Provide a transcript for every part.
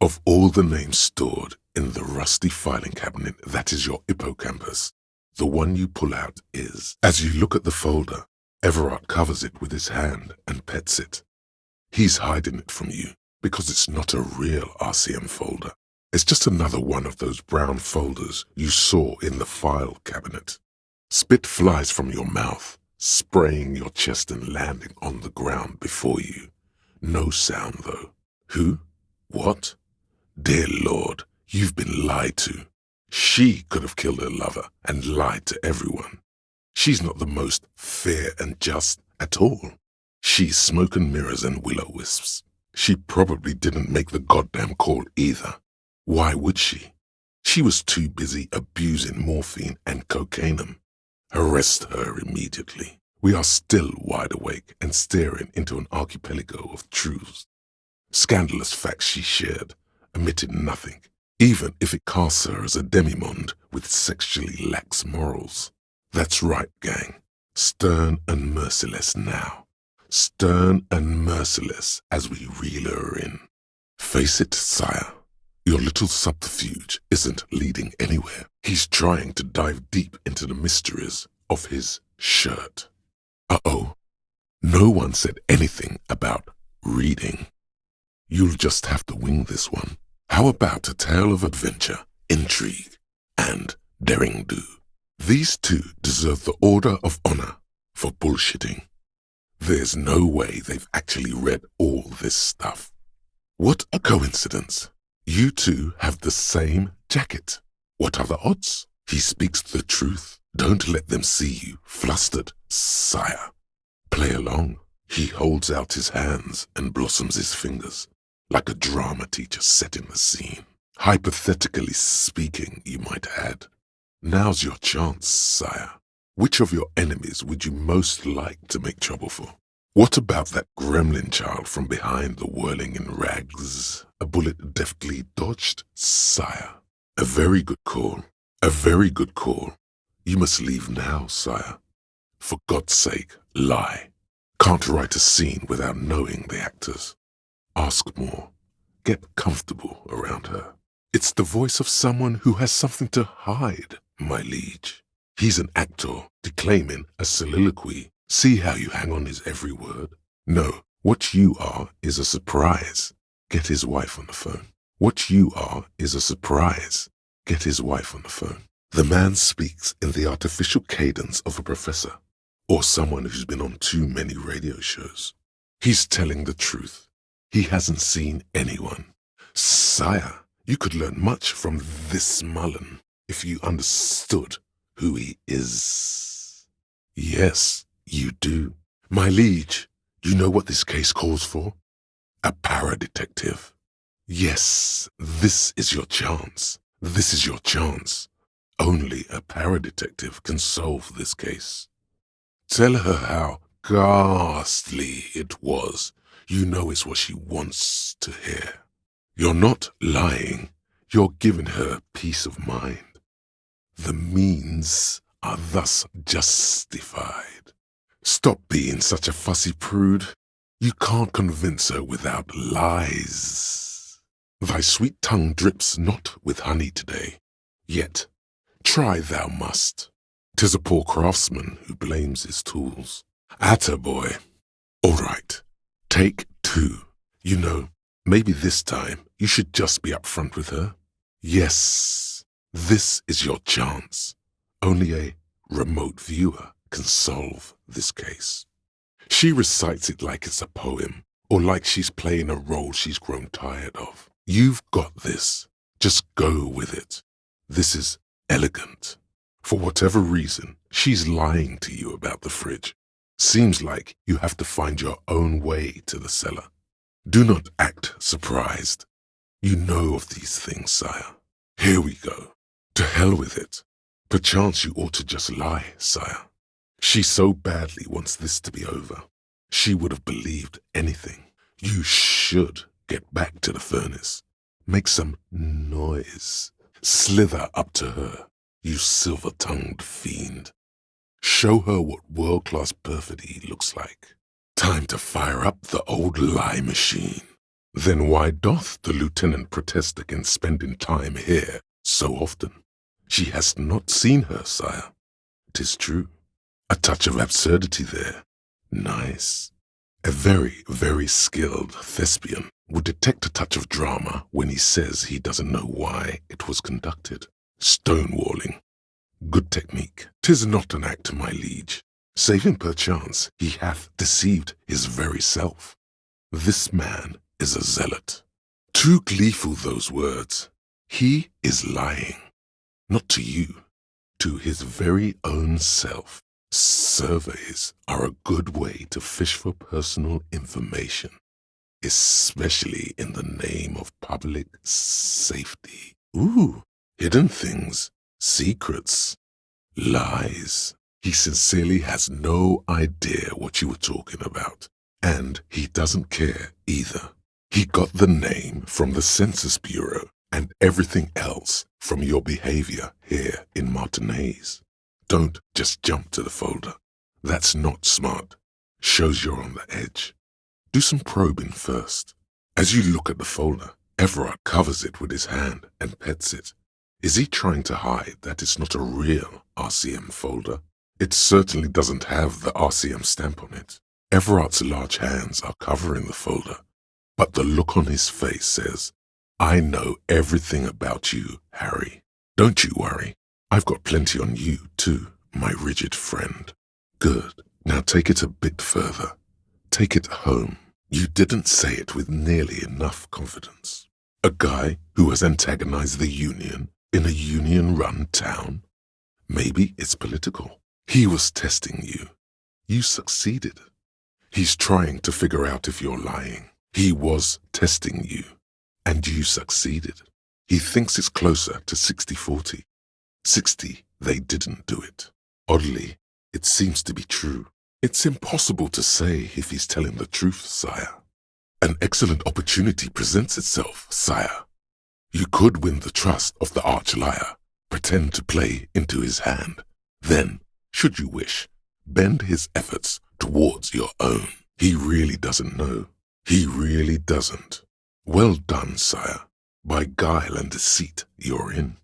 Of all the names stored in the rusty filing cabinet that is your hippocampus, the one you pull out is. As you look at the folder, Everard covers it with his hand and pets it. He's hiding it from you because it's not a real RCM folder. It's just another one of those brown folders you saw in the file cabinet. Spit flies from your mouth, spraying your chest and landing on the ground before you. No sound, though. Who? What? Dear Lord, you've been lied to. She could have killed her lover and lied to everyone. She's not the most fair and just at all. She's smoke and mirrors and will-o-wisps. She probably didn't make the goddamn call either. Why would she? She was too busy abusing morphine and cocaine. Arrest her immediately. We are still wide awake and staring into an archipelago of truths. Scandalous facts she shared, omitting nothing, even if it casts her as a demimonde with sexually lax morals. That's right, gang. Stern and merciless now. Stern and merciless as we reel her in. Face it, sire. Your little subterfuge isn't leading anywhere. He's trying to dive deep into the mysteries of his shirt. Uh-oh. No one said anything about reading. You'll just have to wing this one. How about a tale of adventure, intrigue, and daring-do? These two deserve the Order of Honor for bullshitting. There's no way they've actually read all this stuff. What a coincidence. You two have the same jacket. What are the odds? He speaks the truth. Don't let them see you flustered, sire. Play along. He holds out his hands and blossoms his fingers, like a drama teacher setting the scene. Hypothetically speaking, you might add. Now's your chance, sire. Which of your enemies would you most like to make trouble for? What about that gremlin child from behind the whirling in rags? A bullet deftly dodged, sire. A very good call. A very good call. You must leave now, sire. For God's sake, lie. Can't write a scene without knowing the actors. Ask more. Get comfortable around her. It's the voice of someone who has something to hide, my liege. He's an actor declaiming a soliloquy. See how you hang on his every word? No, what you are is a surprise. Get his wife on the phone. What you are is a surprise. Get his wife on the phone. The man speaks in the artificial cadence of a professor, or someone who's been on too many radio shows. He's telling the truth. He hasn't seen anyone. Sire, you could learn much from this Mullen if you understood who he is. Yes, you do. My liege, you know what this case calls for? A paradetective. Yes, this is your chance. This is your chance. Only a paradetective can solve this case. Tell her how ghastly it was. You know it's what she wants to hear. You're not lying. You're giving her peace of mind. The means are thus justified. Stop being such a fussy prude. You can't convince her without lies. Thy sweet tongue drips not with honey today, yet try thou must. 'Tis a poor craftsman who blames his tools. Atta boy. All right, take two. You know, maybe this time you should just be upfront with her. Yes, this is your chance. Only a remote viewer can solve this case. She recites it like it's a poem, or like she's playing a role she's grown tired of. You've got this. Just go with it. This is elegant. For whatever reason, she's lying to you about the fridge. Seems like you have to find your own way to the cellar. Do not act surprised. You know of these things, sire. Here we go. To hell with it. Perchance you ought to just lie, sire. She so badly wants this to be over. She would have believed anything. You should get back to the furnace. Make some noise. Slither up to her, you silver-tongued fiend. Show her what world-class perfidy looks like. Time to fire up the old lie machine. Then why doth the lieutenant protest against spending time here so often? She has not seen her, sire. 'Tis true. A touch of absurdity there. Nice. A very, very skilled thespian would detect a touch of drama when he says he doesn't know why it was conducted. Stonewalling. Good technique. 'Tis not an act, my liege. Save him perchance he hath deceived his very self. This man is a zealot. Too gleeful those words. He is lying. Not to you, to his very own self. Surveys are a good way to fish for personal information, especially in the name of public safety. Ooh, hidden things, secrets, lies. He sincerely has no idea what you were talking about, and he doesn't care either. He got the name from the Census Bureau and everything else from your behavior here in Martinez. Don't just jump to the folder. That's not smart. Shows you're on the edge. Do some probing first. As you look at the folder, Everard covers it with his hand and pets it. Is he trying to hide that it's not a real RCM folder? It certainly doesn't have the RCM stamp on it. Everard's large hands are covering the folder, but the look on his face says, I know everything about you, Harry. Don't you worry. I've got plenty on you, too, my rigid friend. Good. Now take it a bit further. Take it home. You didn't say it with nearly enough confidence. A guy who has antagonized the Union in a Union-run town? Maybe it's political. He was testing you. You succeeded. He's trying to figure out if you're lying. He was testing you, and you succeeded. He thinks it's closer to 60-40. 60, they didn't do it. Oddly, it seems to be true. It's impossible to say if he's telling the truth, sire. An excellent opportunity presents itself, sire. You could win the trust of the arch-liar, pretend to play into his hand. Then, should you wish, bend his efforts towards your own. He really doesn't know. He really doesn't. Well done, sire. By guile and deceit you're in.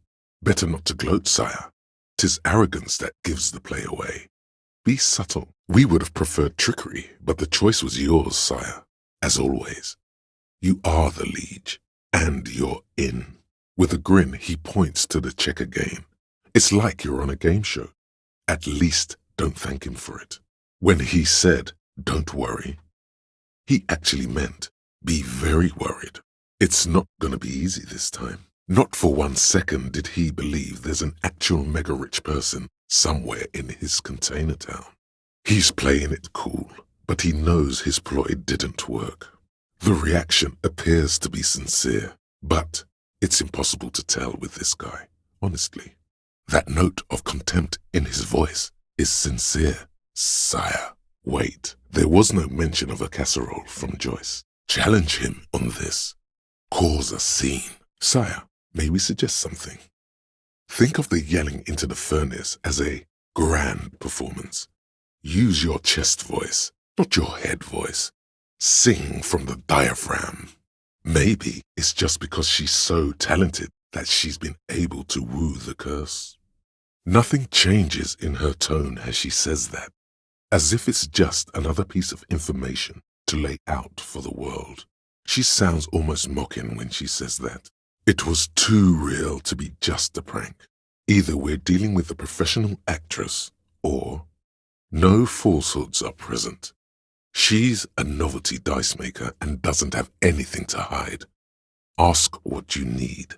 Better not to gloat, sire. 'Tis arrogance that gives the play away. Be subtle. We would have preferred trickery, but the choice was yours, sire. As always. You are the liege, and you're in. With a grin, he points to the checker game. It's like you're on a game show. At least don't thank him for it. When he said, don't worry, he actually meant, be very worried. It's not gonna be easy this time. Not for 1 second did he believe there's an actual mega-rich person somewhere in his container town. He's playing it cool, but he knows his ploy didn't work. The reaction appears to be sincere, but it's impossible to tell with this guy, honestly. That note of contempt in his voice is sincere, sire. Wait, there was no mention of a casserole from Joyce. Challenge him on this. Cause a scene. Sire, may we suggest something? Think of the yelling into the furnace as a grand performance. Use your chest voice, not your head voice. Sing from the diaphragm. Maybe it's just because she's so talented that she's been able to woo the curse. Nothing changes in her tone as she says that, as if it's just another piece of information to lay out for the world. She sounds almost mocking when she says that. It was too real to be just a prank. Either we're dealing with a professional actress, or no falsehoods are present. She's a novelty dice maker and doesn't have anything to hide. Ask what you need.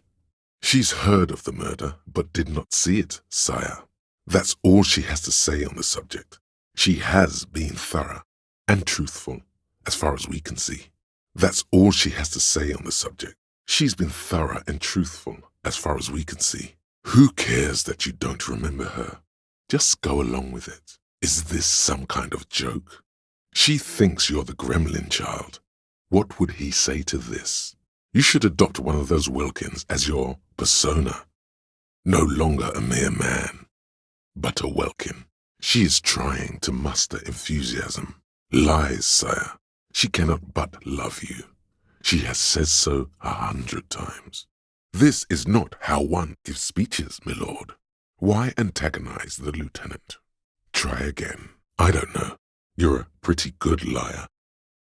She's heard of the murder, but did not see it, sire. That's all she has to say on the subject. She has been thorough and truthful, as far as we can see. That's all she has to say on the subject. She's been thorough and truthful, as far as we can see. Who cares that you don't remember her? Just go along with it. Is this some kind of joke? She thinks you're the gremlin child. What would he say to this? You should adopt one of those Wilkins as your persona. No longer a mere man, but a Welkin. She is trying to muster enthusiasm. Lies, sire. She cannot but love you. She has said so 100 times. This is not how one gives speeches, my lord. Why antagonize the lieutenant? Try again. I don't know. You're a pretty good liar.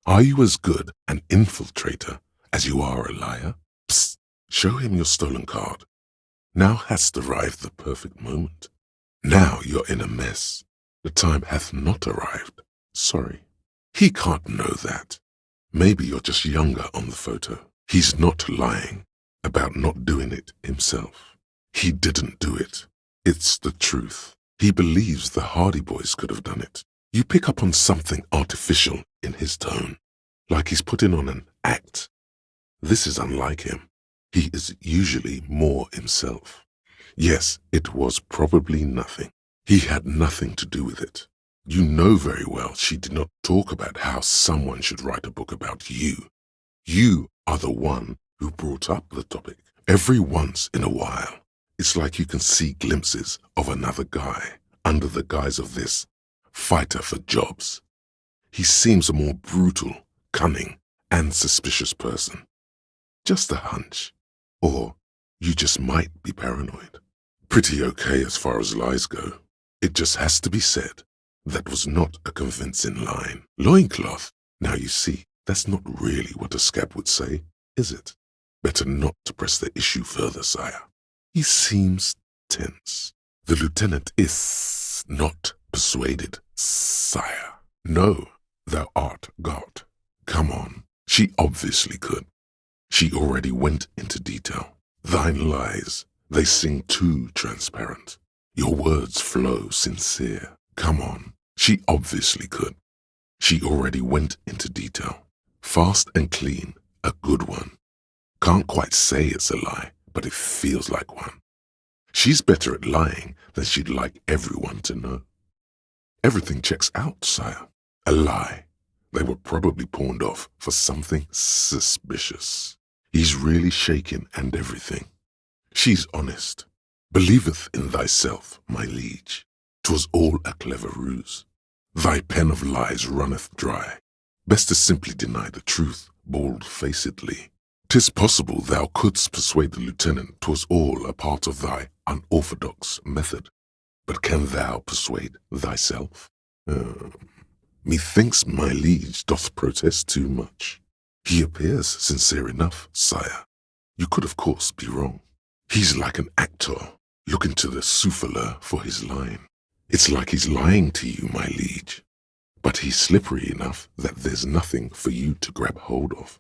Are you as good an infiltrator as you are a liar? Psst. Show him your stolen card. Now hast arrived the perfect moment. Now you're in a mess. The time hath not arrived. Sorry. He can't know that. Maybe you're just younger on the photo. He's not lying about not doing it himself. He didn't do it. It's the truth. He believes the Hardy Boys could have done it. You pick up on something artificial in his tone, like he's putting on an act. This is unlike him. He is usually more himself. Yes, it was probably nothing. He had nothing to do with it. You know very well she did not talk about how someone should write a book about you. You are the one who brought up the topic. Every once in a while, it's like you can see glimpses of another guy under the guise of this fighter for jobs. He seems a more brutal, cunning, and suspicious person. Just a hunch. Or you just might be paranoid. Pretty okay as far as lies go. It just has to be said. That was not a convincing line. Loincloth. Now you see, that's not really what a scab would say, is it? Better not to press the issue further, sire. He seems tense. The lieutenant is not persuaded, sire. No, thou art God. Come on. She obviously could. She already went into detail. Thine lies, they sing too transparent. Your words flow sincere. Come on. She obviously could. She already went into detail. Fast and clean, a good one. Can't quite say it's a lie, but it feels like one. She's better at lying than she'd like everyone to know. Everything checks out, sire. A lie. They were probably pawned off for something suspicious. He's really shaken and everything. She's honest. Believeth in thyself, my liege. 'Twas all a clever ruse. Thy pen of lies runneth dry. Best to simply deny the truth, bold-facedly. 'Tis possible thou couldst persuade the lieutenant 'twas all a part of thy unorthodox method. But can thou persuade thyself? Methinks my liege doth protest too much. He appears sincere enough, sire. You could of course be wrong. He's like an actor, looking to the souffleur for his line. It's like he's lying to you, my liege. But he's slippery enough that there's nothing for you to grab hold of.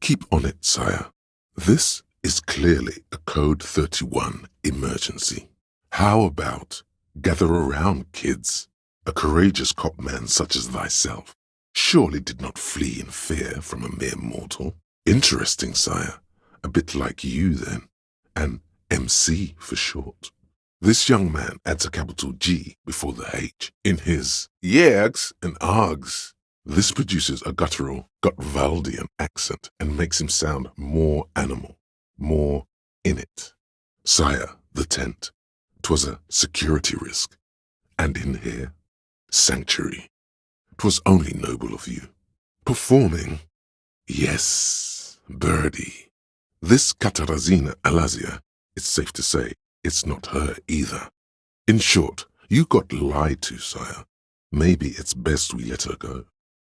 Keep on it, sire. This is clearly a Code 31 emergency. How about gather around, kids? A courageous copman such as thyself surely did not flee in fear from a mere mortal. Interesting, sire. A bit like you, then. An MC for short. This young man adds a capital G before the H in his yegs and args. This produces a guttural, Gotwaldian accent and makes him sound more animal, more in it. Sire, the tent. 'Twas a security risk. And in here, sanctuary. 'Twas only noble of you. Performing? Yes, birdie. This Katarazina Alazia, it's safe to say, it's not her either. In short, you got lied to, sire. Maybe it's best we let her go.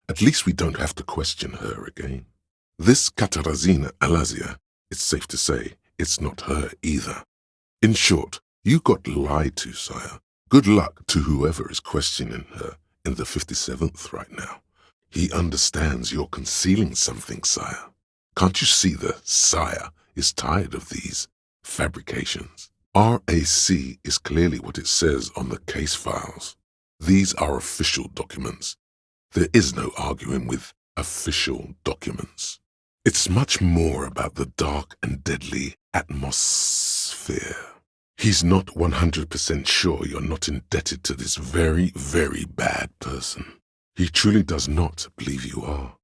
At least we don't have to question her again. This Katarazina Alazia, it's safe to say, it's not her either. In short, you got lied to, sire. Good luck to whoever is questioning her in the 57th right now. He understands you're concealing something, sire. Can't you see the sire is tired of these fabrications? RAC is clearly what it says on the case files. These are official documents. There is no arguing with official documents. It's much more about the dark and deadly atmosphere. He's not 100% sure you're not indebted to this very, very bad person. He truly does not believe you are.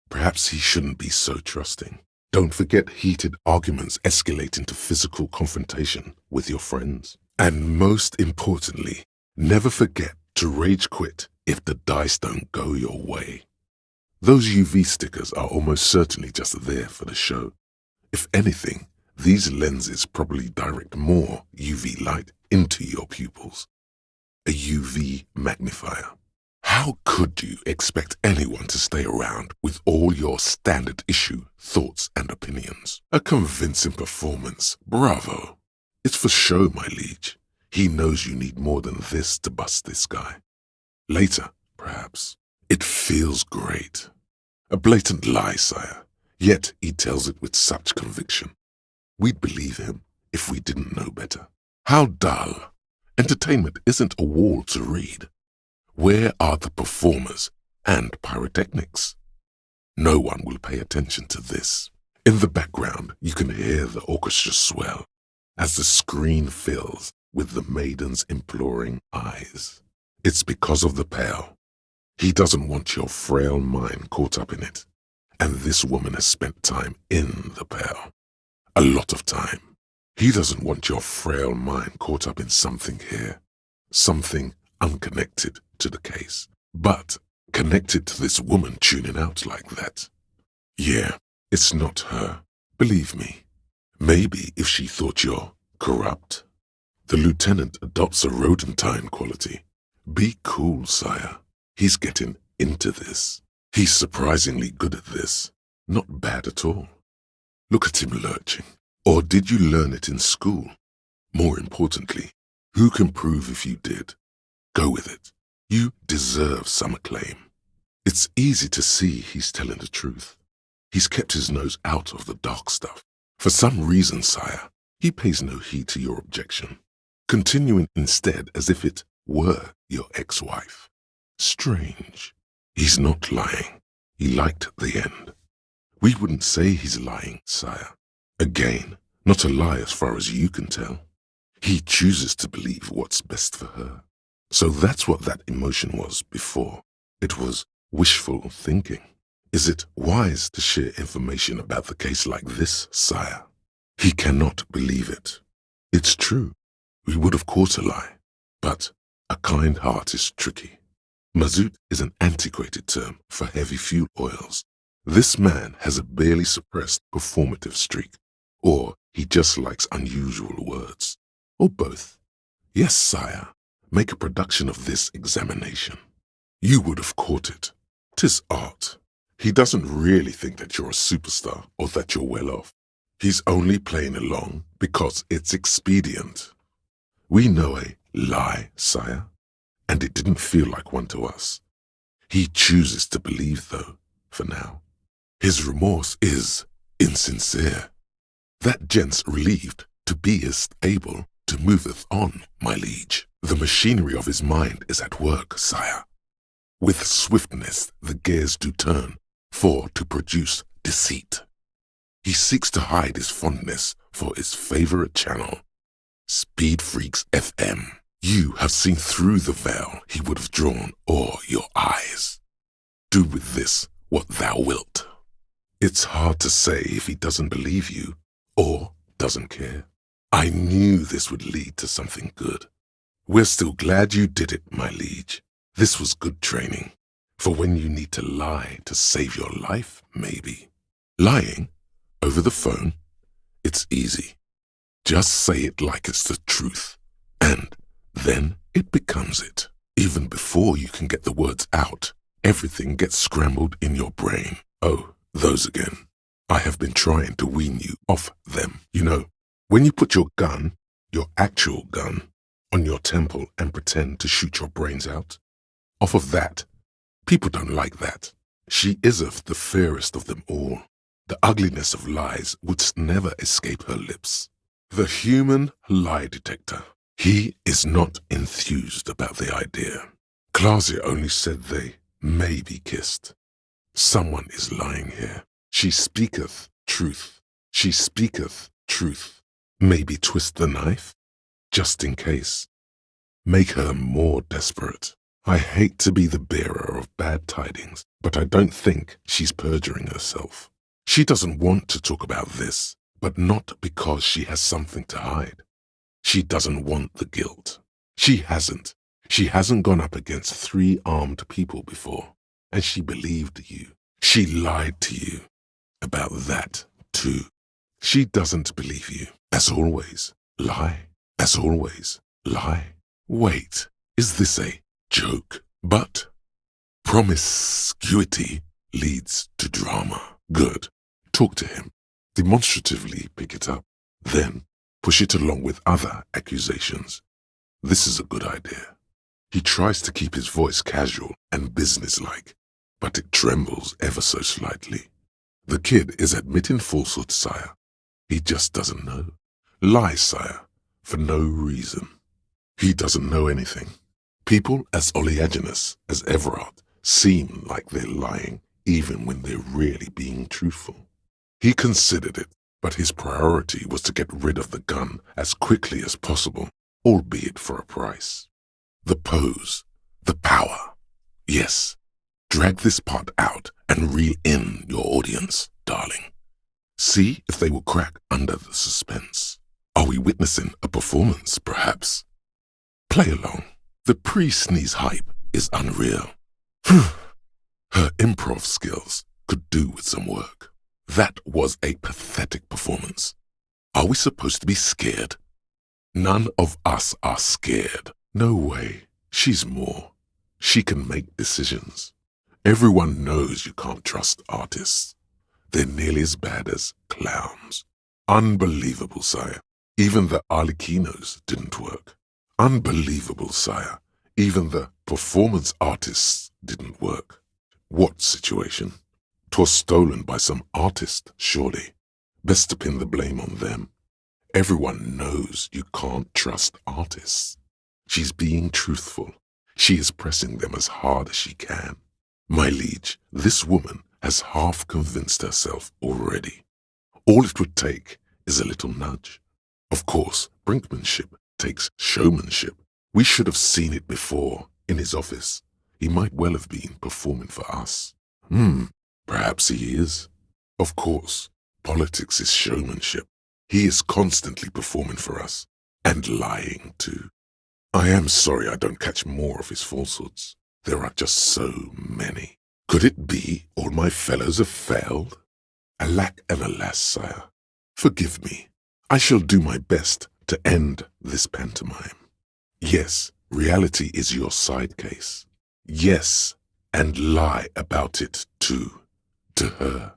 Perhaps he shouldn't be so trusting. Don't forget heated arguments escalate into physical confrontation with your friends. And most importantly, never forget to rage quit if the dice don't go your way. Those UV stickers are almost certainly just there for the show. If anything, these lenses probably direct more UV light into your pupils. A UV magnifier. How could you expect anyone to stay around with all your standard issue thoughts and opinions? A convincing performance, bravo. It's for show, my liege. He knows you need more than this to bust this guy. Later, perhaps. It feels great. A blatant lie, sire, yet he tells it with such conviction. We'd believe him if we didn't know better. How dull. Entertainment isn't a wall to read. Where are the performers and pyrotechnics? No one will pay attention to this. In the background, you can hear the orchestra swell as the screen fills with the maiden's imploring eyes. It's because of the pail. He doesn't want your frail mind caught up in it. And this woman has spent time in the pail. A lot of time. He doesn't want your frail mind caught up in something here. Something unconnected to the case, but connected to this woman tuning out like that. Yeah, it's not her. Believe me. Maybe if she thought you're corrupt. The lieutenant adopts a rodentine quality. Be cool, sire. He's getting into this. He's surprisingly good at this. Not bad at all. Look at him lurching. Or did you learn it in school? More importantly, who can prove if you did? Go with it. You deserve some acclaim. It's easy to see he's telling the truth. He's kept his nose out of the dark stuff. For some reason, sire, he pays no heed to your objection, continuing instead as if it were your ex-wife. Strange. He's not lying. He liked the end. We wouldn't say he's lying, sire. Again, not a lie as far as you can tell. He chooses to believe what's best for her. So that's what that emotion was before. It was wishful thinking. Is it wise to share information about the case like this, sire? He cannot believe it. It's true. We would have caught a lie. But a kind heart is tricky. Mazout is an antiquated term for heavy fuel oils. This man has a barely suppressed performative streak. Or he just likes unusual words. Or both. Yes, sire. Make a production of this examination. You would have caught it. 'Tis art. He doesn't really think that you're a superstar or that you're well off. He's only playing along because it's expedient. We know a lie, sire, and it didn't feel like one to us. He chooses to believe, though, for now. His remorse is insincere. That gent's relieved to be as able to moveth on, my liege. The machinery of his mind is at work, sire. With swiftness the gears do turn, for to produce deceit. He seeks to hide his fondness for his favorite channel, Speed Freaks FM. You have seen through the veil he would have drawn o'er your eyes. Do with this what thou wilt. It's hard to say if he doesn't believe you or doesn't care. I knew this would lead to something good. We're still glad you did it, my liege. This was good training. For when you need to lie to save your life, maybe. Lying over the phone, it's easy. Just say it like it's the truth. And then it becomes it. Even before you can get the words out, everything gets scrambled in your brain. Oh, those again. I have been trying to wean you off them. You know, when you put your gun, your actual gun, on your temple and pretend to shoot your brains out, off of that, people don't like that. She iseth the fairest of them all. The ugliness of lies would never escape her lips. The human lie detector. He is not enthused about the idea. Clausia only said they may be kissed. Someone is lying here. She speaketh truth. She speaketh truth. Maybe twist the knife? Just in case. Make her more desperate. I hate to be the bearer of bad tidings, but I don't think she's perjuring herself. She doesn't want to talk about this, but not because she has something to hide. She doesn't want the guilt. She hasn't. She hasn't gone up against 3 armed people before, and she believed you. She lied to you about that too. She doesn't believe you. As always, lie. As always, lie. Wait, is this a joke? But promiscuity leads to drama. Good. Talk to him. Demonstratively pick it up. Then push it along with other accusations. This is a good idea. He tries to keep his voice casual and businesslike, but it trembles ever so slightly. The kid is admitting falsehood, sire. He just doesn't know. Lie, sire, for no reason. He doesn't know anything. People as oleaginous as Everard seem like they're lying even when they're really being truthful. He considered it, but his priority was to get rid of the gun as quickly as possible, albeit for a price. The pose, the power. Yes, drag this part out and reel in your audience, darling. See if they will crack under the suspense. Are we witnessing a performance, perhaps? Play along. The pre-sneeze hype is unreal. Her improv skills could do with some work. That was a pathetic performance. Are we supposed to be scared? None of us are scared. No way. She's more. She can make decisions. Everyone knows you can't trust artists. They're nearly as bad as clowns. Unbelievable, sire. Even the Arlequinos didn't work. Unbelievable, sire. Even the performance artists didn't work. What situation? 'Twas stolen by some artist, surely. Best to pin the blame on them. Everyone knows you can't trust artists. She's being truthful. She is pressing them as hard as she can. My liege, this woman has half convinced herself already. All it would take is a little nudge. Of course, brinkmanship takes showmanship. We should have seen it before, in his office. He might well have been performing for us. Perhaps he is. Of course, politics is showmanship. He is constantly performing for us, and lying too. I am sorry I don't catch more of his falsehoods. There are just so many. Could it be all my fellows have failed? Alack and alas, sire. Forgive me. I shall do my best to end this pantomime. Yes, reality is your side case. Yes, and lie about it too. To her.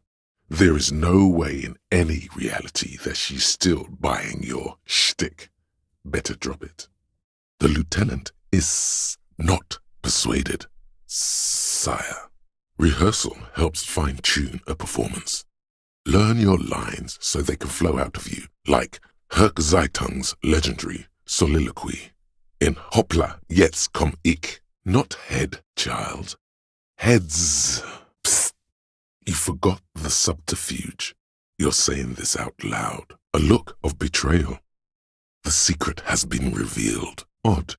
There is no way in any reality that she's still buying your shtick. Better drop it. The lieutenant is not persuaded, sire. Rehearsal helps fine-tune a performance. Learn your lines so they can flow out of you, like Herk Zeitung's legendary soliloquy. In Hoppla, jetzt komm ich. Not head, child. Heads. Psst. You forgot the subterfuge. You're saying this out loud. A look of betrayal. The secret has been revealed. Odd.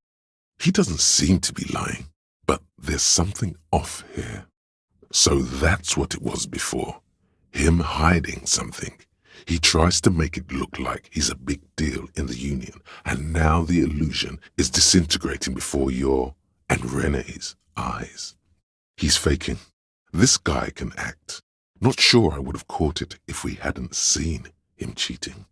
He doesn't seem to be lying, but there's something off here. So that's what it was before. Him hiding something. He tries to make it look like he's a big deal in the Union, and now the illusion is disintegrating before your and Rene's eyes. He's faking. This guy can act. Not sure I would have caught it if we hadn't seen him cheating.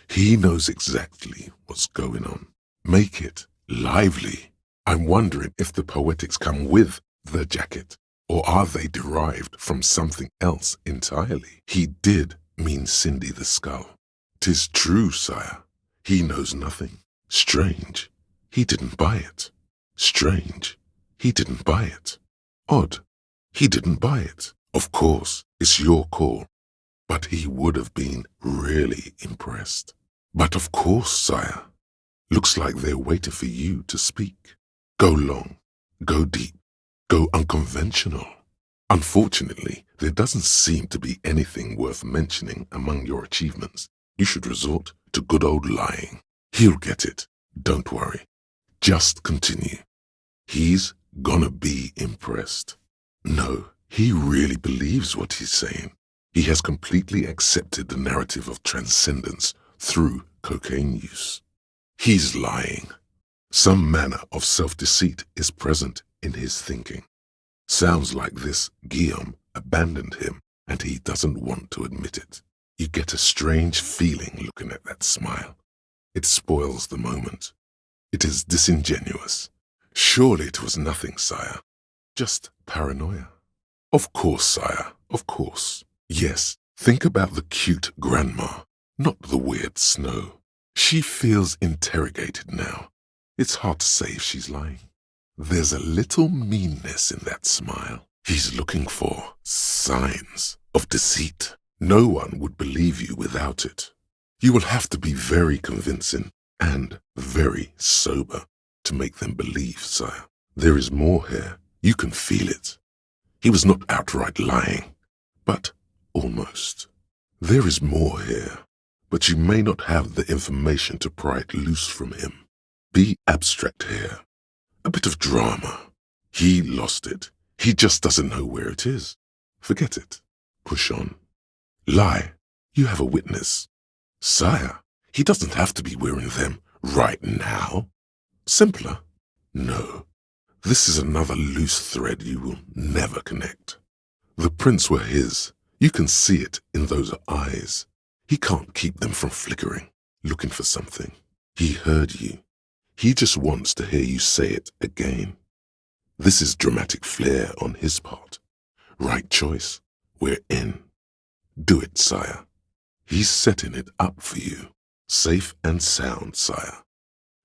He knows exactly what's going on. Make it lively. I'm wondering if the poetics come with the jacket, or are they derived from something else entirely? He did mean Cindy the Skull. 'Tis true, sire. He knows nothing. Strange. He didn't buy it. Strange. He didn't buy it. Odd. He didn't buy it. Of course, it's your call. But he would have been really impressed. But of course, sire. Looks like they're waiting for you to speak. Go long. Go deep. Go unconventional. Unfortunately, there doesn't seem to be anything worth mentioning among your achievements. You should resort to good old lying. He'll get it. Don't worry. Just continue. He's gonna be impressed. No, he really believes what he's saying. He has completely accepted the narrative of transcendence through cocaine use. He's lying. Some manner of self-deceit is present in his thinking. Sounds like this Guillaume abandoned him, and he doesn't want to admit it. You get a strange feeling looking at that smile. It spoils the moment. It is disingenuous. Surely it was nothing, sire. Just paranoia. Of course, sire, of course. Yes, think about the cute grandma, not the weird Snow. She feels interrogated now. It's hard to say if she's lying. There's a little meanness in that smile. He's looking for signs of deceit. No one would believe you without it. You will have to be very convincing and very sober to make them believe, sire. There is more here. You can feel it. He was not outright lying, but almost. There is more here, but you may not have the information to pry it loose from him. Be abstract here. A bit of drama. He lost it. He just doesn't know where it is. Forget it. Push on. Lie. You have a witness. Sire, he doesn't have to be wearing them right now. Simpler? No. This is another loose thread you will never connect. The prints were his. You can see it in those eyes. He can't keep them from flickering, looking for something. He heard you. He just wants to hear you say it again. This is dramatic flair on his part. Right choice. We're in. Do it, sire. He's setting it up for you. Safe and sound, sire.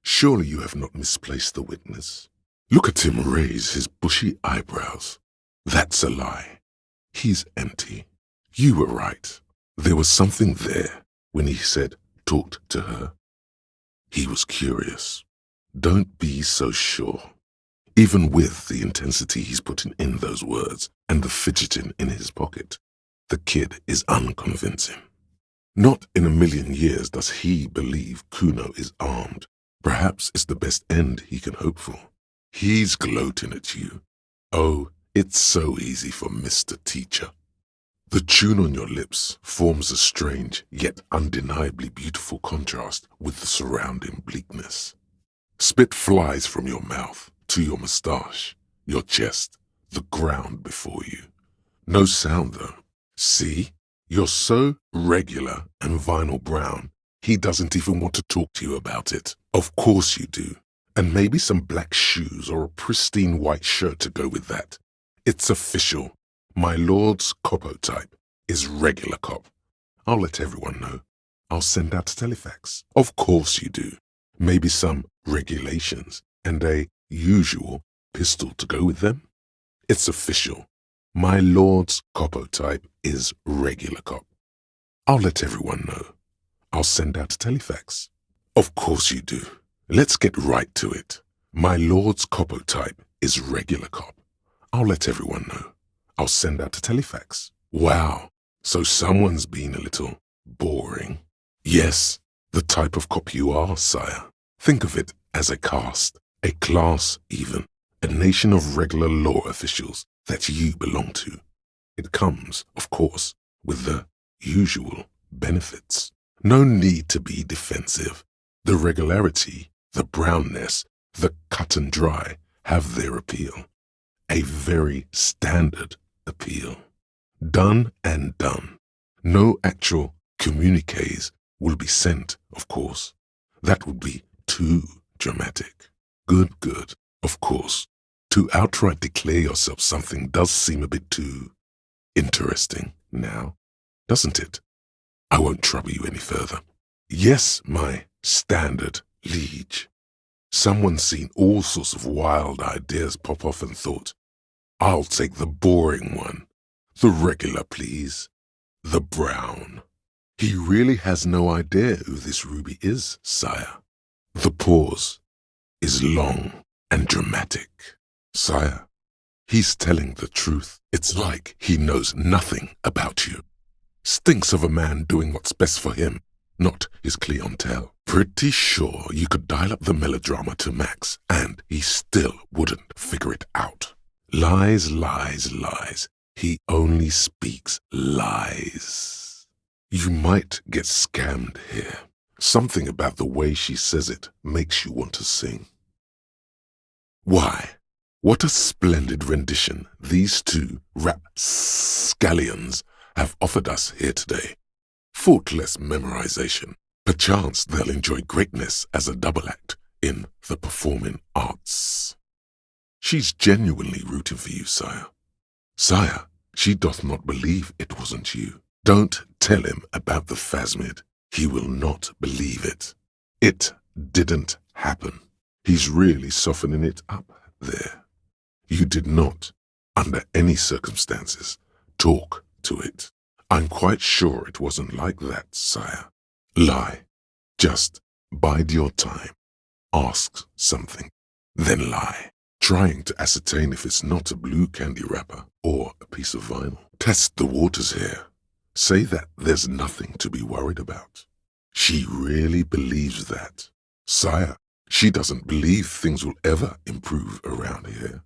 Surely you have not misplaced the witness. Look at him raise his bushy eyebrows. That's a lie. He's empty. You were right. There was something there when he said, talked to her. He was curious. Don't be so sure. Even with the intensity he's putting in those words and the fidgeting in his pocket, the kid is unconvincing. Not in a million years does he believe Kuno is armed. Perhaps it's the best end he can hope for. He's gloating at you. Oh, it's so easy for Mr. Teacher. The tune on your lips forms a strange yet undeniably beautiful contrast with the surrounding bleakness. Spit flies from your mouth to your moustache, your chest, the ground before you. No sound though. See? You're so regular and vinyl brown, he doesn't even want to talk to you about it. Of course you do. And maybe some black shoes or a pristine white shirt to go with that. It's official. My lord's Coppo type is regular cop. I'll let everyone know. I'll send out a telefax. Of course you do. Maybe some regulations and a usual pistol to go with them. It's official. My lord's Coppo type is regular cop. I'll let everyone know. I'll send out a telefax. Of course you do. Let's get right to it. My lord's Coppo type is regular cop. I'll let everyone know. I'll send out a telefax. Wow, so someone's been a little boring. Yes, the type of cop you are, sire. Think of it as a caste, a class even, a nation of regular law officials that you belong to. It comes, of course, with the usual benefits. No need to be defensive. The regularity, the brownness, the cut and dry have their appeal. A very standard appeal. Done and done. No actual communiques will be sent, of course. That would be too dramatic. Good, good, of course. To outright declare yourself something does seem a bit too interesting now, doesn't it? I won't trouble you any further. Yes, my standard liege. Someone's seen all sorts of wild ideas pop off and thought, I'll take the boring one. The regular, please. The brown. He really has no idea who this Ruby is, sire. The pause is long and dramatic. Sire, he's telling the truth. It's like he knows nothing about you. Stinks of a man doing what's best for him, not his clientele. Pretty sure you could dial up the melodrama to max and he still wouldn't figure it out. Lies, lies, lies. He only speaks lies. You might get scammed here. Something about the way she says it makes you want to sing. Why? What a splendid rendition these two rapscallions have offered us here today. Faultless memorization. Perchance they'll enjoy greatness as a double act in the performing arts. She's genuinely rooting for you, sire. Sire, she doth not believe it wasn't you. Don't tell him about the phasmid. He will not believe it. It didn't happen. He's really softening it up there. You did not, under any circumstances, talk to it. I'm quite sure it wasn't like that, sire. Lie. Just bide your time. Ask something. Then lie, trying to ascertain if it's not a blue candy wrapper or a piece of vinyl. Test the waters here. Say that there's nothing to be worried about. She really believes that. Sire, she doesn't believe things will ever improve around here.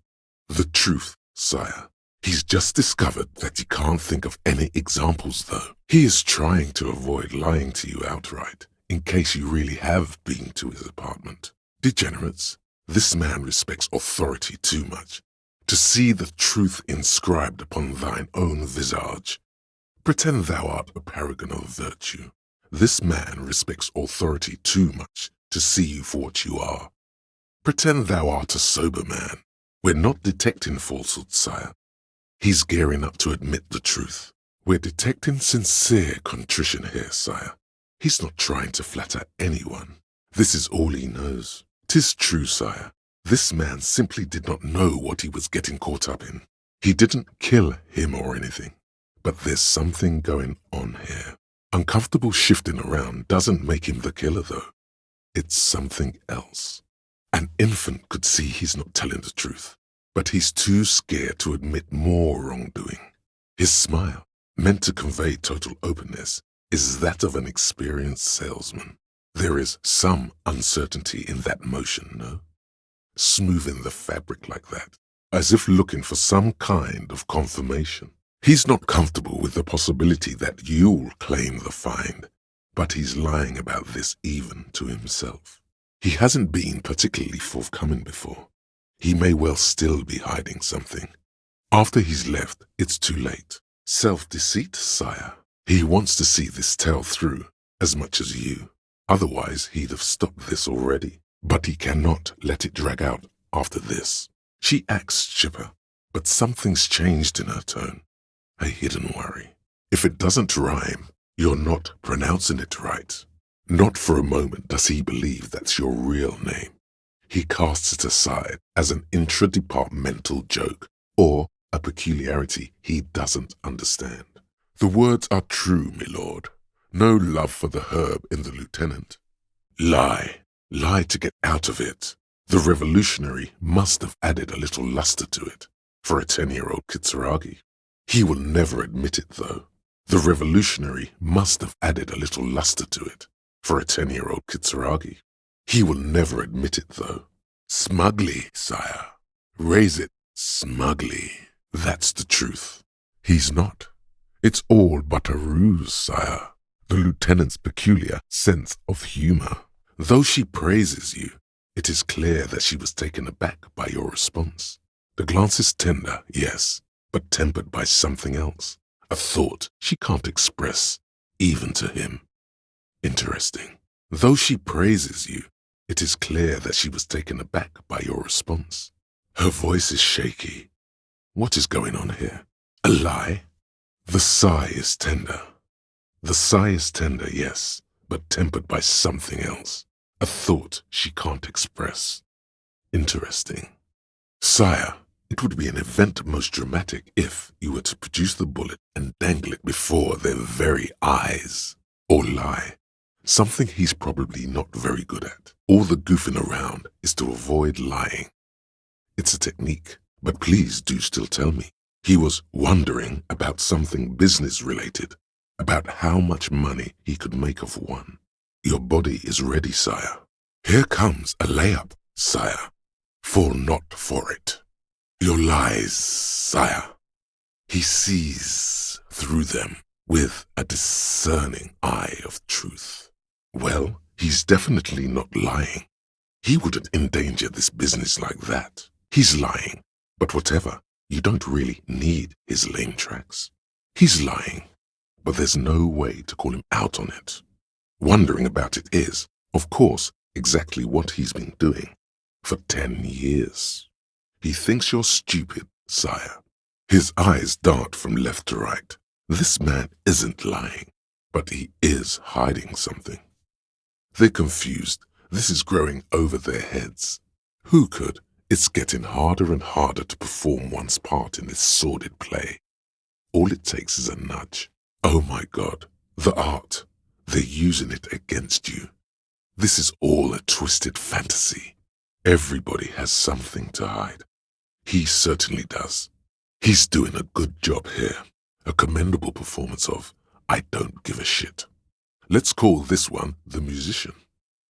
The truth, sire. He's just discovered that he can't think of any examples, though. He is trying to avoid lying to you outright, in case you really have been to his apartment. Degenerates, this man respects authority too much. To see the truth inscribed upon thine own visage. Pretend thou art a paragon of virtue. This man respects authority too much to see you for what you are. Pretend thou art a sober man. We're not detecting falsehood, sire. He's gearing up to admit the truth. We're detecting sincere contrition here, sire. He's not trying to flatter anyone. This is all he knows. 'Tis true, sire. This man simply did not know what he was getting caught up in. He didn't kill him or anything. But there's something going on here. Uncomfortable shifting around doesn't make him the killer, though. It's something else. An infant could see he's not telling the truth, but he's too scared to admit more wrongdoing. His smile, meant to convey total openness, is that of an experienced salesman. There is some uncertainty in that motion, no? Smoothing the fabric like that, as if looking for some kind of confirmation. He's not comfortable with the possibility that you'll claim the find, but he's lying about this even to himself. He hasn't been particularly forthcoming before. He may well still be hiding something. After he's left, it's too late. Self-deceit, sire. He wants to see this tale through as much as you. Otherwise, he'd have stopped this already. But he cannot let it drag out after this. She acts chipper, but something's changed in her tone. A hidden worry. If it doesn't rhyme, you're not pronouncing it right. Not for a moment does he believe that's your real name. He casts it aside as an intradepartmental joke or a peculiarity he doesn't understand. The words are true, my lord. No love for the herb in the lieutenant. Lie. Lie to get out of it. The revolutionary must have added a little luster to it for a 10-year-old Kitsuragi. He will never admit it, though. The revolutionary must have added a little luster to it for a 10-year-old Kitsuragi. He will never admit it, though. Smugly, sire. Raise it smugly. That's the truth. He's not. It's all but a ruse, sire. The lieutenant's peculiar sense of humor. Though she praises you, it is clear that she was taken aback by your response. The glance is tender, yes, but tempered by something else. A thought she can't express, even to him. Interesting. Though she praises you, it is clear that she was taken aback by your response. Her voice is shaky. What is going on here? A lie? The sigh is tender. The sigh is tender, yes, but tempered by something else. A thought she can't express. Interesting. Sire, it would be an event most dramatic if you were to produce the bullet and dangle it before their very eyes. Or lie. Something he's probably not very good at. All the goofing around is to avoid lying. It's a technique, but please do still tell me. He was wondering about something business-related, about how much money he could make of one. Your body is ready, sire. Here comes a layup, sire. Fall not for it. Your lies, sire. He sees through them with a discerning eye of truth. Well, he's definitely not lying. He wouldn't endanger this business like that. He's lying But whatever, you don't really need his lame tracks. He's lying, but there's no way to call him out on it. Wondering about it is, of course, exactly what he's been doing for 10 years. He thinks you're stupid, sire. His eyes dart from left to right. This man isn't lying, but he is hiding something. They're confused. This is growing over their heads. Who could? It's getting harder and harder to perform one's part in this sordid play. All it takes is a nudge. Oh my God, the art. They're using it against you. This is all a twisted fantasy. Everybody has something to hide. He certainly does. He's doing a good job here. A commendable performance of I don't give a shit. Let's call this one the musician.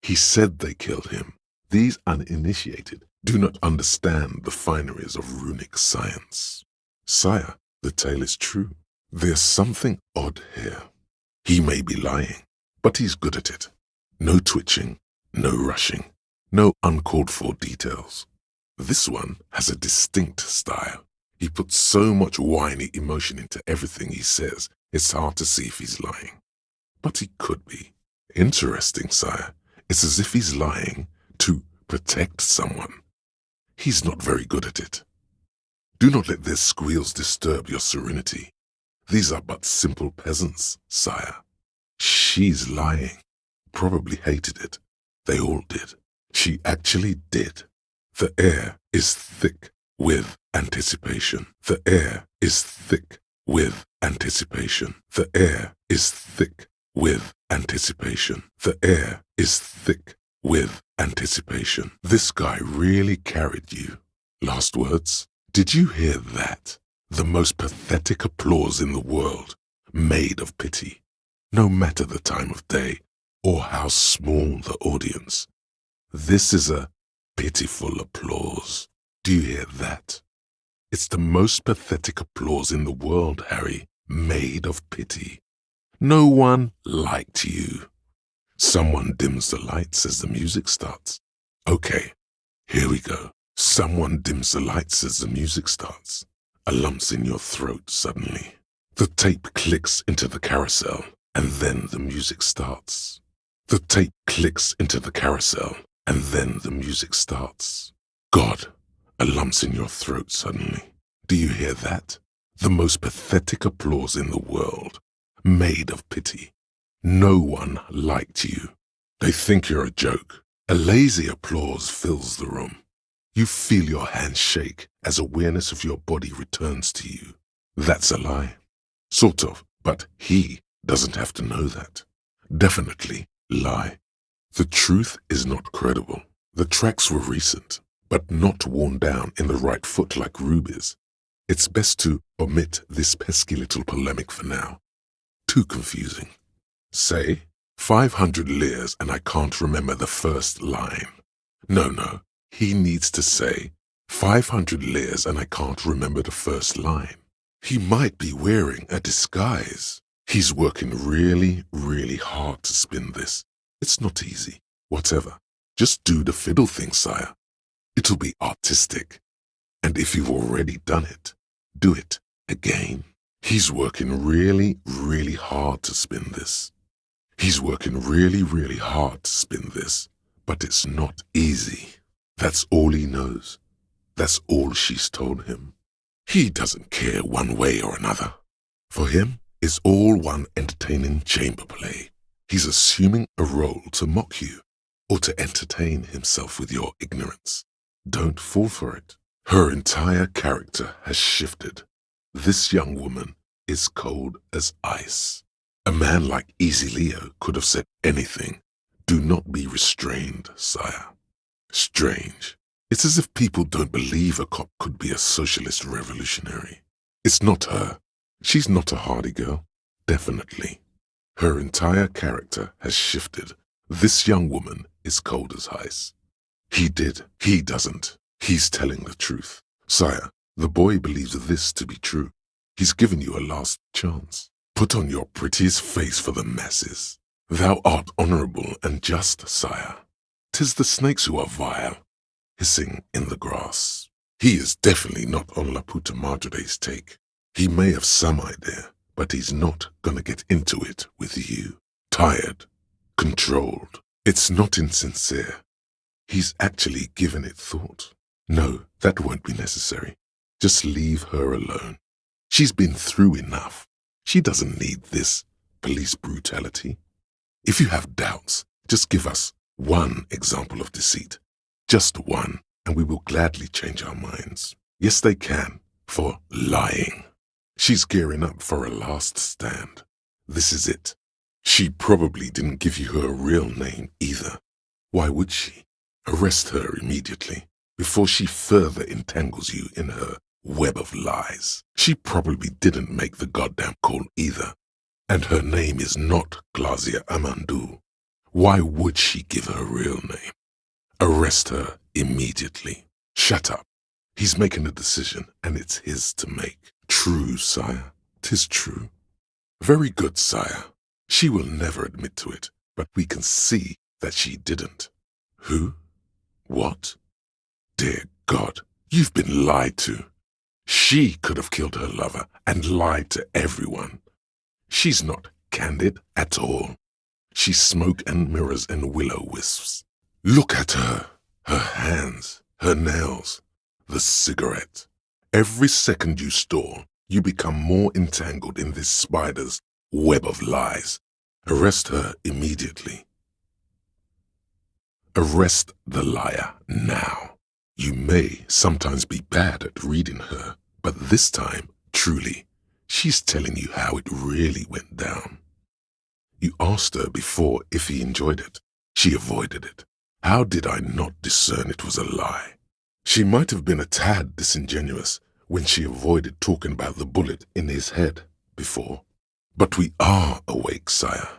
He said they killed him. These uninitiated do not understand the fineries of runic science. Sire, the tale is true. There's something odd here. He may be lying, but he's good at it. No twitching, no rushing, no uncalled for details. This one has a distinct style. He puts so much whiny emotion into everything he says, it's hard to see if he's lying. But he could be. Interesting, sire. It's as if he's lying to protect someone. He's not very good at it. Do not let their squeals disturb your serenity. These are but simple peasants, sire. She's lying. Probably hated it. They all did. She actually did. The air is thick with anticipation. The air is thick with anticipation. The air is thick with anticipation. The air is thick with anticipation. This guy really carried you. Last words? Did you hear that? The most pathetic applause in the world, made of pity, no matter the time of day or how small the audience. This is a pitiful applause. Do you hear that? It's the most pathetic applause in the world, Harry, made of pity. No one liked you. Someone dims the lights as the music starts. Okay, here we go. Someone dims the lights as the music starts. A lump's in your throat suddenly. The tape clicks into the carousel, and then the music starts. The tape clicks into the carousel, and then the music starts. God, a lump's in your throat suddenly. Do you hear that? The most pathetic applause in the world, made of pity. No one liked you. They think you're a joke. A lazy applause fills the room. You feel your hands shake as awareness of your body returns to you. That's a lie. Sort of, but he doesn't have to know that. Definitely lie. The truth is not credible. The tracks were recent, but not worn down in the right foot like rubies. It's best to omit this pesky little polemic for now. Too confusing. Say, 500 lires and I can't remember the first line. No. He needs to say, 500 lires and I can't remember the first line. He might be wearing a disguise. He's working really, really hard to spin this. It's not easy. Whatever. Just do the fiddle thing, sire. It'll be artistic. And if you've already done it, do it again. He's working really, really hard to spin this. He's working really, really hard to spin this. But it's not easy. That's all he knows. That's all she's told him. He doesn't care one way or another. For him, it's all one entertaining chamber play. He's assuming a role to mock you or to entertain himself with your ignorance. Don't fall for it. Her entire character has shifted. This young woman is cold as ice. A man like Easy Leo could have said anything. Do not be restrained, sire. Strange. It's as if people don't believe a cop could be a socialist revolutionary. It's not her. She's not a hardy girl. Definitely. Her entire character has shifted. This young woman is cold as ice. He did. He doesn't. He's telling the truth. Sire, the boy believes this to be true. He's given you a last chance. Put on your prettiest face for the masses. Thou art honorable and just, sire. 'Tis the snakes who are vile, hissing in the grass. He is definitely not on La Puta Madre's take. He may have some idea, but he's not gonna get into it with you. Tired, controlled. It's not insincere. He's actually given it thought. No, that won't be necessary. Just leave her alone. She's been through enough. She doesn't need this police brutality. If you have doubts, just give us one example of deceit. Just one, and we will gladly change our minds. Yes, they can, for lying. She's gearing up for a last stand. This is it. She probably didn't give you her real name either. Why would she? Arrest her immediately, before she further entangles you in her web of lies. She probably didn't make the goddamn call either. And her name is not Glazia Amandu. Why would she give her real name? Arrest her immediately. Shut up. He's making a decision, and it's his to make. True, sire. 'Tis true. Very good, sire. She will never admit to it, but we can see that she didn't. Who? What? Dear God, you've been lied to. She could have killed her lover and lied to everyone. She's not candid at all. She's smoke and mirrors and willow-wisps. Look at her. Her hands, her nails, the cigarette. Every second you stall, you become more entangled in this spider's web of lies. Arrest her immediately. Arrest the liar now. You may sometimes be bad at reading her, but this time, truly, she's telling you how it really went down. You asked her before if he enjoyed it. She avoided it. How did I not discern it was a lie? She might have been a tad disingenuous when she avoided talking about the bullet in his head before. But we are awake, sire.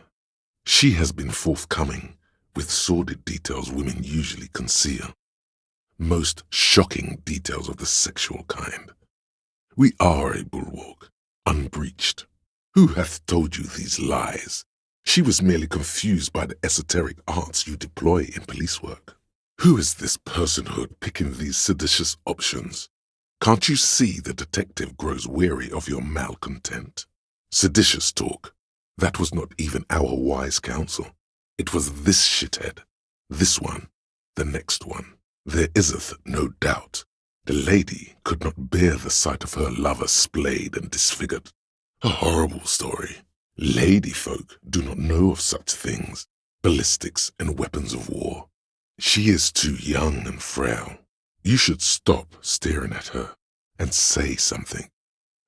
She has been forthcoming with sordid details women usually conceal. Most shocking details of the sexual kind. We are a bulwark, unbreached. Who hath told you these lies? She was merely confused by the esoteric arts you deploy in police work. Who is this personhood picking these seditious options? Can't you see the detective grows weary of your malcontent? Seditious talk. That was not even our wise counsel. It was this shithead, this one, the next one. There iseth no doubt. The lady could not bear the sight of her lover splayed and disfigured. A horrible story. Lady folk do not know of such things, ballistics and weapons of war. She is too young and frail. You should stop staring at her and say something.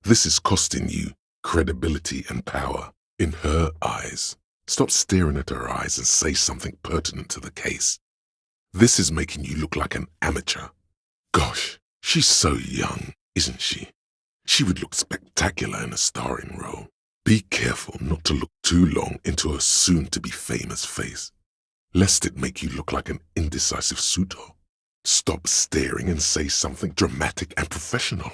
This is costing you credibility and power in her eyes. Stop staring at her eyes and say something pertinent to the case. This is making you look like an amateur. Gosh, she's so young, isn't she? She would look spectacular in a starring role. Be careful not to look too long into her soon-to-be famous face, lest it make you look like an indecisive suitor. Stop staring and say something dramatic and professional.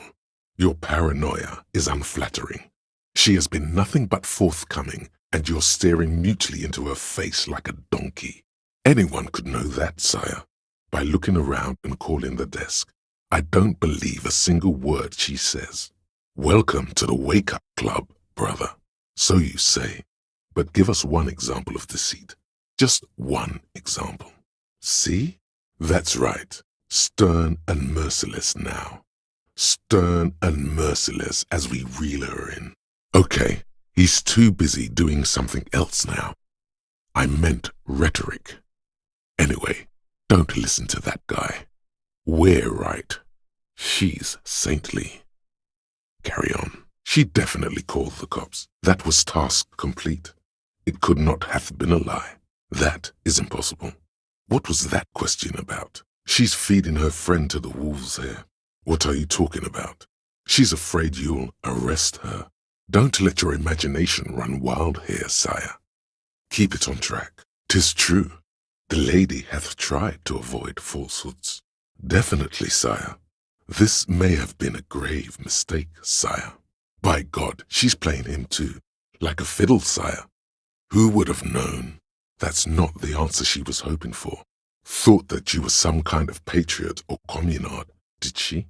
Your paranoia is unflattering. She has been nothing but forthcoming, and you're staring mutely into her face like a donkey. Anyone could know that, sire, by looking around and calling the desk. I don't believe a single word she says. Welcome to the wake-up club, brother. So you say, but give us one example of deceit. Just one example. See? That's right. Stern and merciless now. Stern and merciless as we reel her in. Okay, he's too busy doing something else now. I meant rhetoric. Anyway, don't listen to that guy. We're right. She's saintly. Carry on. She definitely called the cops. That was task complete. It could not have been a lie. That is impossible. What was that question about? She's feeding her friend to the wolves here. What are you talking about? She's afraid you'll arrest her. Don't let your imagination run wild here, sire. Keep it on track. 'Tis true. The lady hath tried to avoid falsehoods. Definitely, sire. This may have been a grave mistake, sire. By God, she's playing him too. Like a fiddle, sire. Who would have known? That's not the answer she was hoping for. Thought that you were some kind of patriot or communard, did she?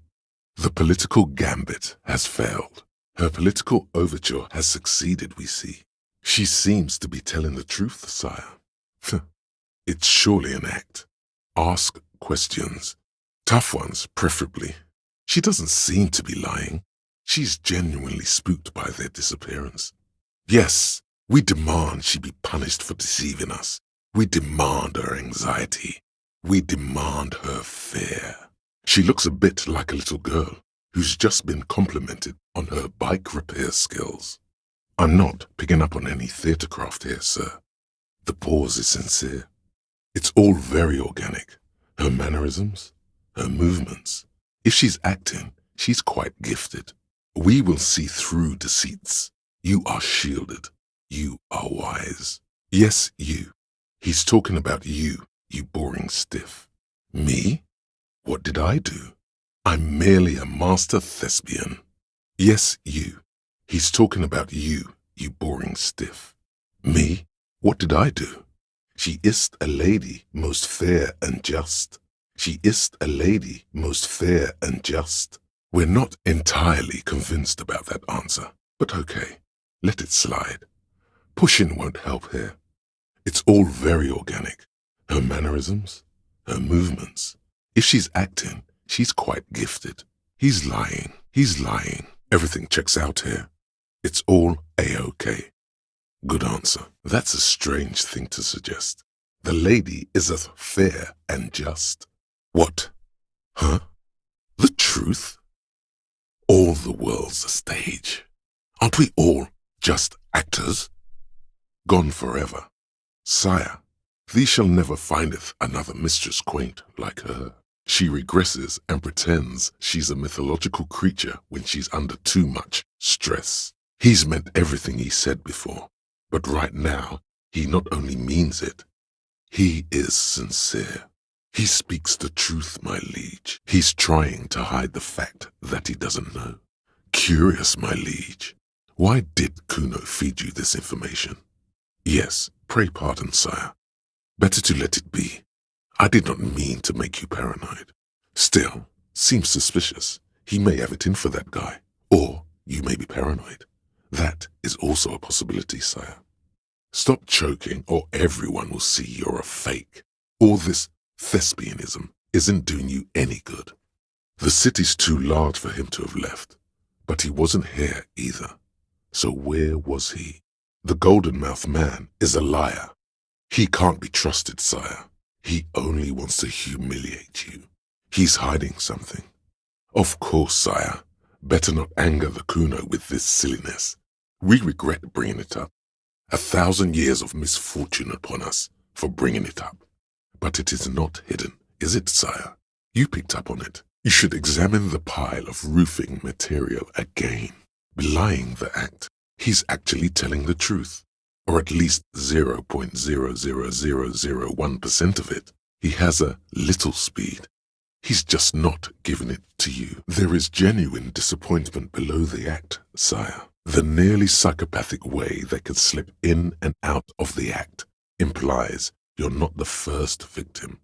The political gambit has failed. Her political overture has succeeded, we see. She seems to be telling the truth, sire. It's surely an act. Ask questions. Tough ones, preferably. She doesn't seem to be lying. She's genuinely spooked by their disappearance. Yes, we demand she be punished for deceiving us. We demand her anxiety. We demand her fear. She looks a bit like a little girl who's just been complimented on her bike repair skills. I'm not picking up on any theatrecraft here, sir. The pause is sincere. It's all very organic. Her mannerisms, her movements. If she's acting, she's quite gifted. We will see through deceits. You are shielded. You are wise. Yes, you. He's talking about you, you boring stiff. Me? What did I do? I'm merely a master thespian. Yes, you. He's talking about you, you boring stiff. Me? What did I do? She is a lady most fair and just. She is a lady most fair and just. We're not entirely convinced about that answer, but okay, let it slide. Pushing won't help here. It's all very organic. Her mannerisms, her movements. If she's acting, she's quite gifted. He's lying. He's lying. Everything checks out here. It's all A-OK. Good answer. That's a strange thing to suggest. The lady is as fair and just. What? Huh? The truth? All the world's a stage. Aren't we all just actors? Gone forever. Sire, thee shall never findeth another mistress quaint like her. She regresses and pretends she's a mythological creature when she's under too much stress. He's meant everything he said before, but right now, he not only means it, he is sincere. He speaks the truth, my liege. He's trying to hide the fact that he doesn't know. Curious, my liege. Why did Kuno feed you this information? Yes, pray pardon, sire. Better to let it be. I did not mean to make you paranoid. Still, seems suspicious. He may have it in for that guy. Or you may be paranoid. That is also a possibility, sire. Stop choking or everyone will see you're a fake. All this thespianism isn't doing you any good. The city's too large for him to have left, but he wasn't here either. So where was he? The golden-mouthed man is a liar. He can't be trusted, sire. He only wants to humiliate you. He's hiding something. Of course, sire. Better not anger the Kuno with this silliness. We regret bringing it up. 1,000 years of misfortune upon us for bringing it up. But it is not hidden, is it, sire? You picked up on it. You should examine the pile of roofing material again. Belying the act, he's actually telling the truth. Or at least 0.00001% of it. He has a little speed. He's just not giving it to you. There is genuine disappointment below the act, sire. The nearly psychopathic way they can slip in and out of the act implies you're not the first victim.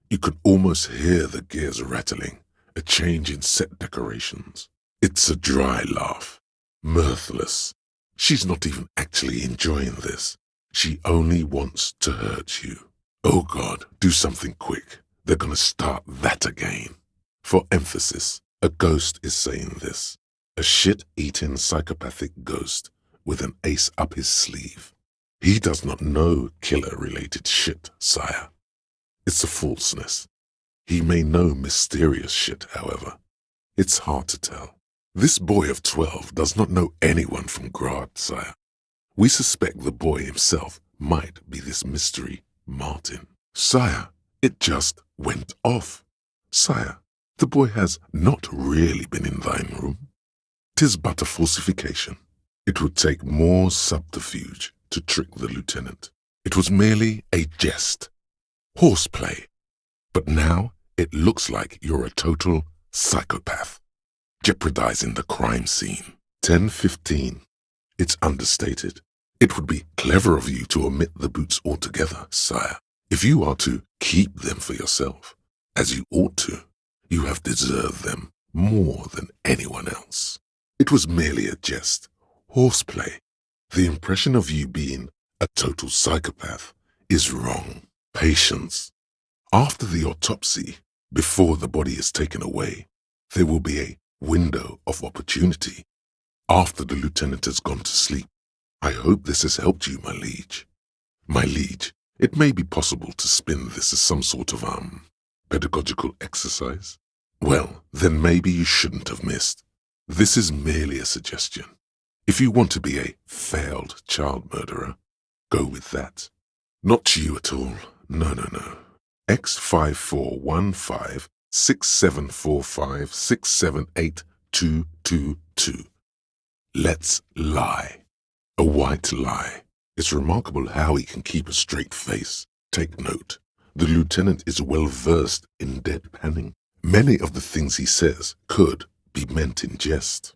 You can almost hear the gears rattling, a change in set decorations. It's a dry laugh, mirthless. She's not even actually enjoying this. She only wants to hurt you. Oh God, do something quick. They're gonna start that again. For emphasis, a ghost is saying this. A shit-eating psychopathic ghost with an ace up his sleeve. He does not know killer-related shit, sire. It's a falseness. He may know mysterious shit, however. It's hard to tell. This boy of 12 does not know anyone from Grad, sire. We suspect the boy himself might be this mystery Martin. Sire, it just went off. Sire, the boy has not really been in thine room. 'Tis but a falsification. It would take more subterfuge to trick the lieutenant. It was merely a jest. Horseplay. But now it looks like you're a total psychopath. Jeopardizing the crime scene. 10:15. It's understated. It would be clever of you to omit the boots altogether, sire. If you are to keep them for yourself, as you ought to, you have deserved them more than anyone else. It was merely a jest, horseplay. The impression of you being a total psychopath is wrong. Patience. After the autopsy, before the body is taken away, there will be a window of opportunity. After the lieutenant has gone to sleep. I hope this has helped you, my liege. My liege, it may be possible to spin this as some sort of, pedagogical exercise. Well, then maybe you shouldn't have missed. This is merely a suggestion. If you want to be a failed child murderer, go with that. Not you at all. No. X54156745678222. Let's lie. A white lie. It's remarkable how he can keep a straight face. Take note. The lieutenant is well versed in deadpanning. Many of the things he says could be meant in jest.